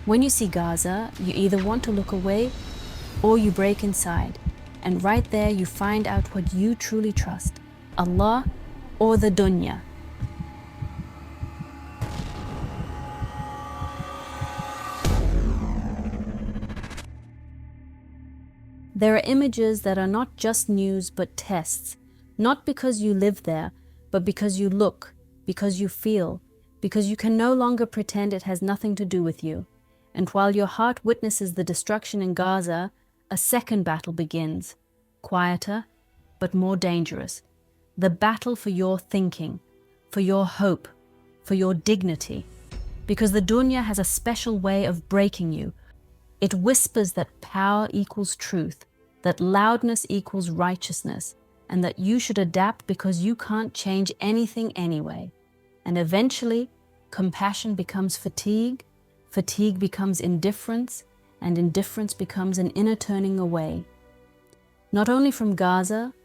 When you see Gaza, you either want to look away or you break inside. And right there you find out what you truly trust, Allah or the dunya. There are images that are not just news but tests, not because you live there, but because you look, because you feel, because you can no longer pretend it has nothing to do with you. And while your heart witnesses the destruction in Gaza, a second battle begins, quieter but more dangerous. The battle for your thinking, for your hope, for your dignity. Because the dunya has a special way of breaking you. It whispers that power equals truth, that loudness equals righteousness, and that you should adapt because you can't change anything anyway. And eventually, compassion becomes fatigue, fatigue becomes indifference, and indifference becomes an inner turning away. Not only from Gaza,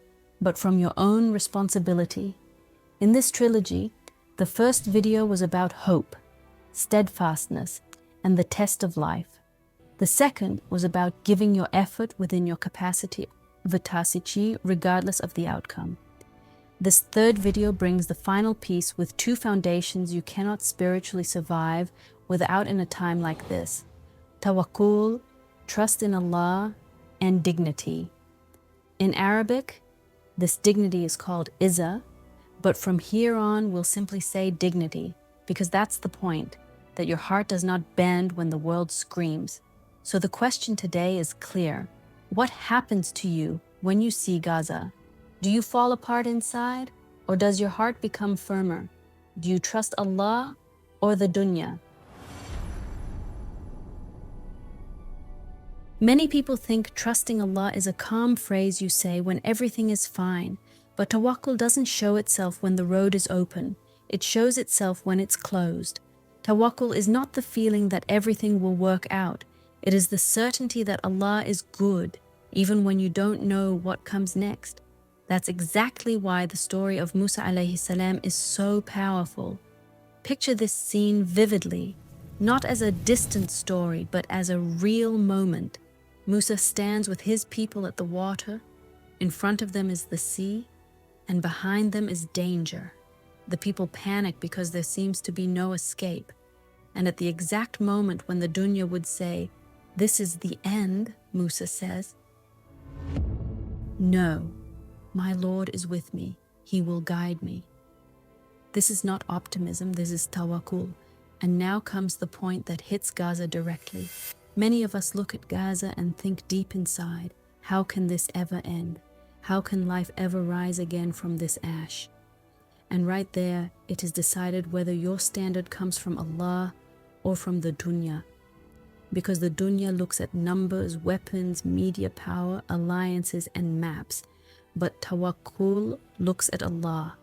but from your own responsibility. In this trilogy, the first video was about hope, steadfastness, and the test of life. The second was about giving your effort within your capacity, vitacity, regardless of the outcome. This third video brings the final piece with two foundations you cannot spiritually survive without in a time like this: Tawakkul, trust in Allah, and dignity. In Arabic, this dignity is called Izza, but from here on we'll simply say dignity, because that's the point, that your heart does not bend when the world screams. So the question today is clear. What happens to you when you see Gaza? Do you fall apart inside, or does your heart become firmer? Do you trust Allah or the dunya? Many people think trusting Allah is a calm phrase you say when everything is fine, but tawakkul doesn't show itself when the road is open. It shows itself when it's closed. Tawakkul is not the feeling that everything will work out. It is the certainty that Allah is good, even when you don't know what comes next. That's exactly why the story of Musa alayhi salam is so powerful. Picture this scene vividly, not as a distant story, but as a real moment. Musa stands with his people at the water. In front of them is the sea, and behind them is danger. The people panic because there seems to be no escape. And at the exact moment when the dunya would say, "This is the end," Musa says, "No, my Lord is with me. He will guide me." This is not optimism, this is tawakkul. And now comes the point that hits Gaza directly. Many of us look at Gaza and think deep inside, how can this ever end? How can life ever rise again from this ash? And right there, it is decided whether your standard comes from Allah or from the dunya. Because the dunya looks at numbers, weapons, media power, alliances, and maps. But tawakkul looks at Allah.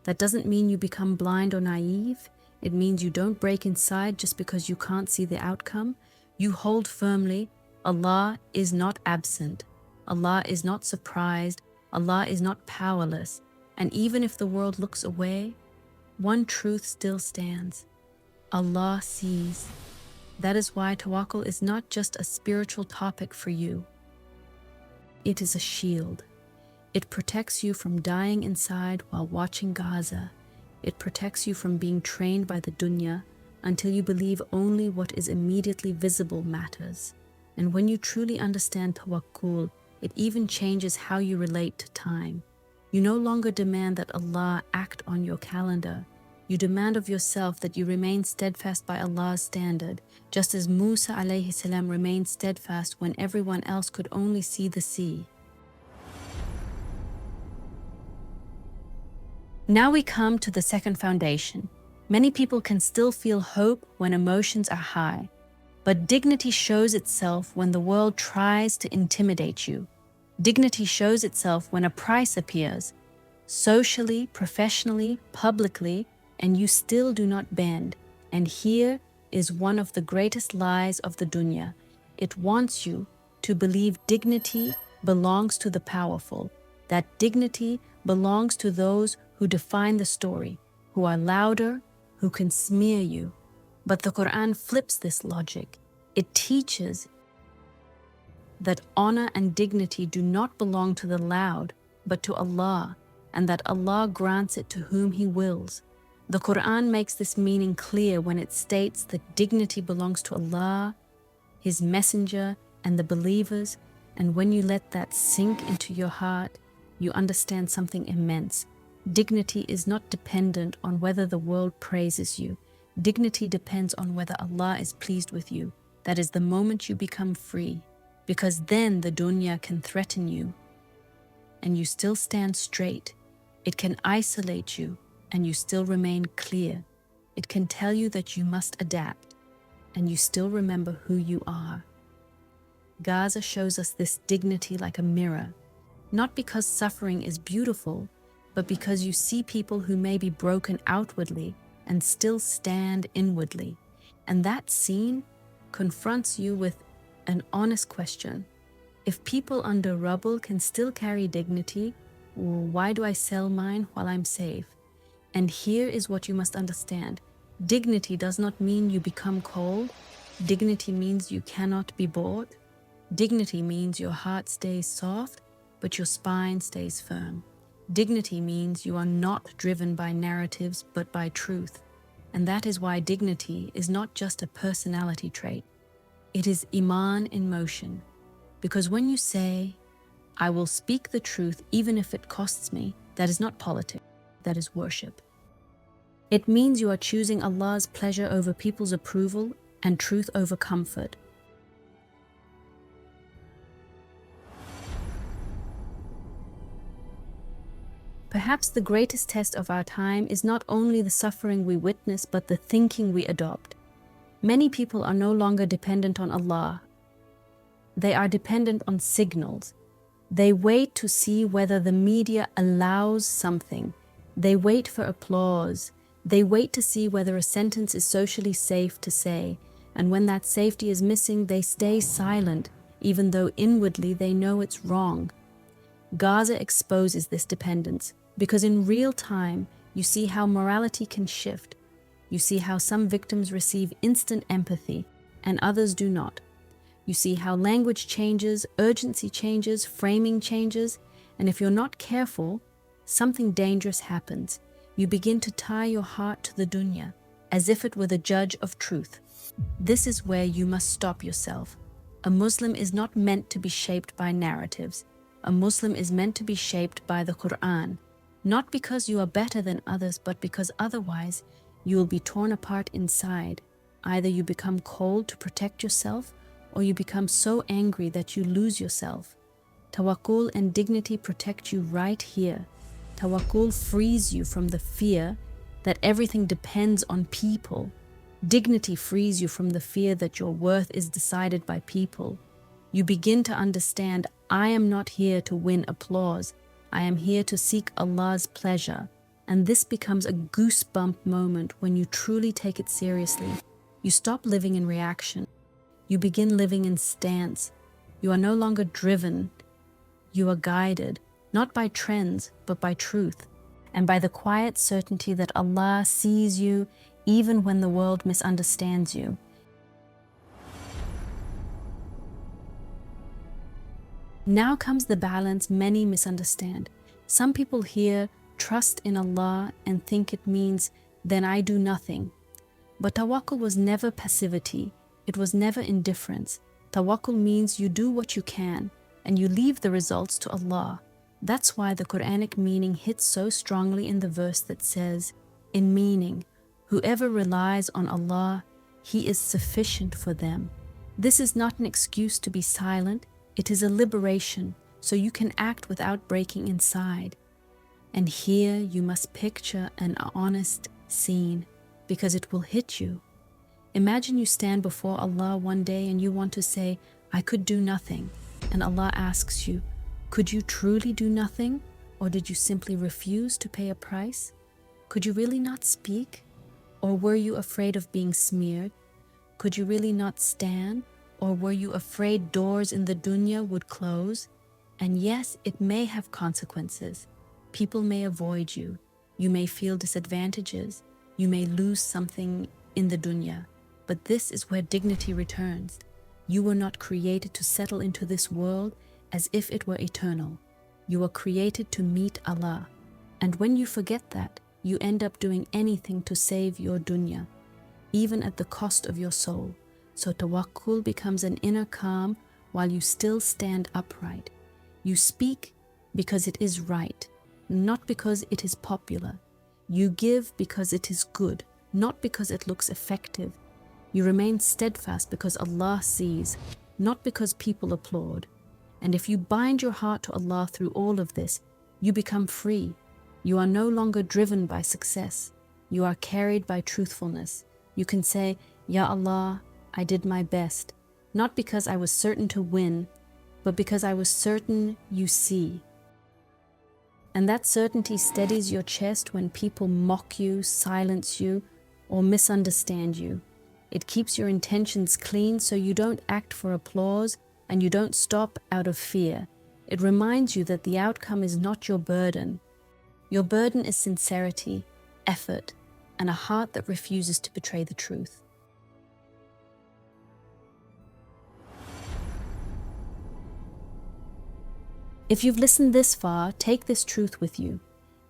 That doesn't mean you become blind or naive. It means you don't break inside just because you can't see the outcome. You hold firmly. Allah is not absent. Allah is not surprised. Allah is not powerless. And even if the world looks away, one truth still stands. Allah sees. That is why tawakkul is not just a spiritual topic for you. It is a shield. It protects you from dying inside while watching Gaza. It protects you from being trained by the dunya until you believe only what is immediately visible matters. And when you truly understand tawakkul, it even changes how you relate to time. You no longer demand that Allah act on your calendar. You demand of yourself that you remain steadfast by Allah's standard, just as Musa alayhi salam remained steadfast when everyone else could only see the sea. Now we come to the second foundation. Many people can still feel hope when emotions are high, but dignity shows itself when the world tries to intimidate you. Dignity shows itself when a price appears, socially, professionally, publicly, and you still do not bend. And here is one of the greatest lies of the dunya. It wants you to believe dignity belongs to the powerful, that dignity belongs to those who define the story, who are louder, who can smear you. But the Qur'an flips this logic. It teaches that honor and dignity do not belong to the loud, but to Allah, and that Allah grants it to whom He wills. The Qur'an makes this meaning clear when it states that dignity belongs to Allah, His Messenger, and the believers, and when you let that sink into your heart, you understand something immense. Dignity is not dependent on whether the world praises you. Dignity depends on whether Allah is pleased with you. That is the moment you become free, because then the dunya can threaten you, and you still stand straight. It can isolate you, and you still remain clear. It can tell you that you must adapt, and you still remember who you are. Gaza shows us this dignity like a mirror, not because suffering is beautiful, but because you see people who may be broken outwardly and still stand inwardly. And that scene confronts you with an honest question. If people under rubble can still carry dignity, why do I sell mine while I'm safe? And here is what you must understand. Dignity does not mean you become cold. Dignity means you cannot be bought. Dignity means your heart stays soft, but your spine stays firm. Dignity means you are not driven by narratives, but by truth. And that is why dignity is not just a personality trait. It is Iman in motion. Because when you say, I will speak the truth even if it costs me, that is not politics, that is worship. It means you are choosing Allah's pleasure over people's approval and truth over comfort. Perhaps the greatest test of our time is not only the suffering we witness, but the thinking we adopt. Many people are no longer dependent on Allah. They are dependent on signals. They wait to see whether the media allows something. They wait for applause. They wait to see whether a sentence is socially safe to say. And when that safety is missing, they stay silent, even though inwardly they know it's wrong. Gaza exposes this dependence, because in real time, you see how morality can shift. You see how some victims receive instant empathy and others do not. You see how language changes, urgency changes, framing changes, and if you're not careful, something dangerous happens. You begin to tie your heart to the dunya, as if it were the judge of truth. This is where you must stop yourself. A Muslim is not meant to be shaped by narratives. A Muslim is meant to be shaped by the Qur'an, not because you are better than others, but because otherwise you will be torn apart inside. Either you become cold to protect yourself, or you become so angry that you lose yourself. Tawakkul and dignity protect you right here. Tawakkul frees you from the fear that everything depends on people. Dignity frees you from the fear that your worth is decided by people. You begin to understand, I am not here to win applause. I am here to seek Allah's pleasure. And this becomes a goosebump moment when you truly take it seriously. You stop living in reaction. You begin living in stance. You are no longer driven. You are guided, not by trends, but by truth, and by the quiet certainty that Allah sees you even when the world misunderstands you. Now comes the balance many misunderstand. Some people hear trust in Allah and think it means then I do nothing. But tawakkul was never passivity. It was never indifference. Tawakkul means you do what you can and you leave the results to Allah. That's why the Quranic meaning hits so strongly in the verse that says, in meaning, whoever relies on Allah, He is sufficient for them. This is not an excuse to be silent. It is a liberation, so you can act without breaking inside. And here you must picture an honest scene, because it will hit you. Imagine you stand before Allah one day and you want to say, I could do nothing. And Allah asks you, could you truly do nothing? Or did you simply refuse to pay a price? Could you really not speak? Or were you afraid of being smeared? Could you really not stand? Or were you afraid doors in the dunya would close? And yes, it may have consequences. People may avoid you. You may feel disadvantages. You may lose something in the dunya. But this is where dignity returns. You were not created to settle into this world as if it were eternal. You were created to meet Allah. And when you forget that, you end up doing anything to save your dunya, even at the cost of your soul. So tawakkul becomes an inner calm while you still stand upright. You speak because it is right, not because it is popular. You give because it is good, not because it looks effective. You remain steadfast because Allah sees, not because people applaud. And if you bind your heart to Allah through all of this, you become free. You are no longer driven by success. You are carried by truthfulness. You can say, Ya Allah, I did my best, not because I was certain to win, but because I was certain you see. And that certainty steadies your chest when people mock you, silence you, or misunderstand you. It keeps your intentions clean so you don't act for applause and you don't stop out of fear. It reminds you that the outcome is not your burden. Your burden is sincerity, effort, and a heart that refuses to betray the truth. If you've listened this far, take this truth with you.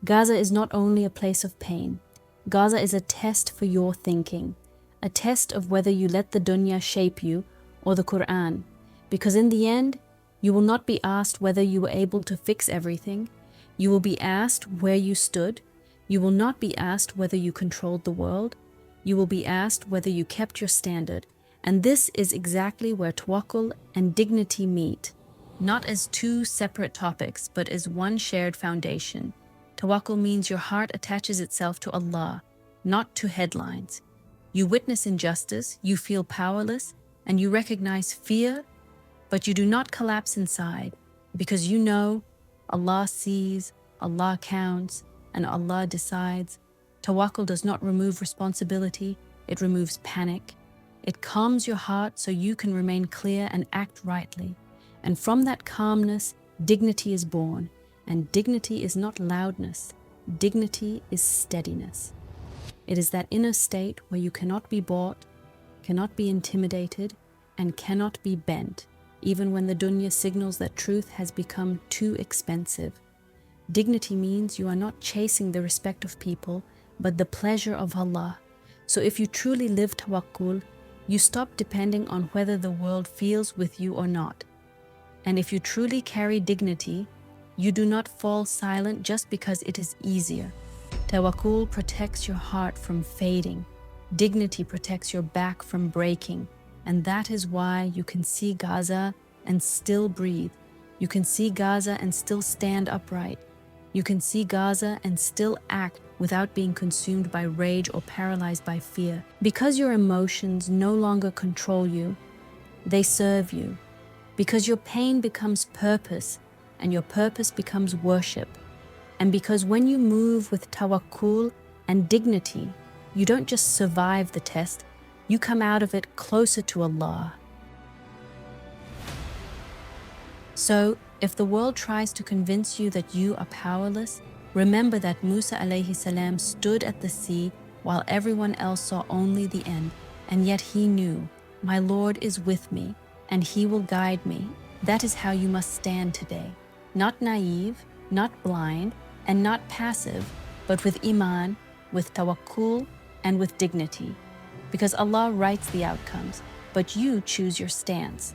Gaza is not only a place of pain. Gaza is a test for your thinking, a test of whether you let the dunya shape you or the Qur'an. Because in the end, you will not be asked whether you were able to fix everything. You will be asked where you stood. You will not be asked whether you controlled the world. You will be asked whether you kept your standard. And this is exactly where tawakkul and dignity meet. Not as two separate topics, but as one shared foundation. Tawakkul means your heart attaches itself to Allah, not to headlines. You witness injustice, you feel powerless, and you recognize fear, but you do not collapse inside, because you know Allah sees, Allah counts, and Allah decides. Tawakkul does not remove responsibility, it removes panic. It calms your heart so you can remain clear and act rightly. And from that calmness, dignity is born. And dignity is not loudness. Dignity is steadiness. It is that inner state where you cannot be bought, cannot be intimidated, and cannot be bent, even when the dunya signals that truth has become too expensive. Dignity means you are not chasing the respect of people, but the pleasure of Allah. So if you truly live tawakkul, you stop depending on whether the world feels with you or not. And if you truly carry dignity, you do not fall silent just because it is easier. Tawakkul protects your heart from fading. Dignity protects your back from breaking. And that is why you can see Gaza and still breathe. You can see Gaza and still stand upright. You can see Gaza and still act without being consumed by rage or paralyzed by fear. Because your emotions no longer control you, they serve you. Because your pain becomes purpose, and your purpose becomes worship. And because when you move with tawakkul and dignity, you don't just survive the test, you come out of it closer to Allah. So, if the world tries to convince you that you are powerless, remember that Musa alayhi salam stood at the sea while everyone else saw only the end, and yet he knew, my Lord is with me, and he will guide me. That is how you must stand today. Not naive, not blind, and not passive, but with iman, with tawakkul, and with dignity. Because Allah writes the outcomes, but you choose your stance.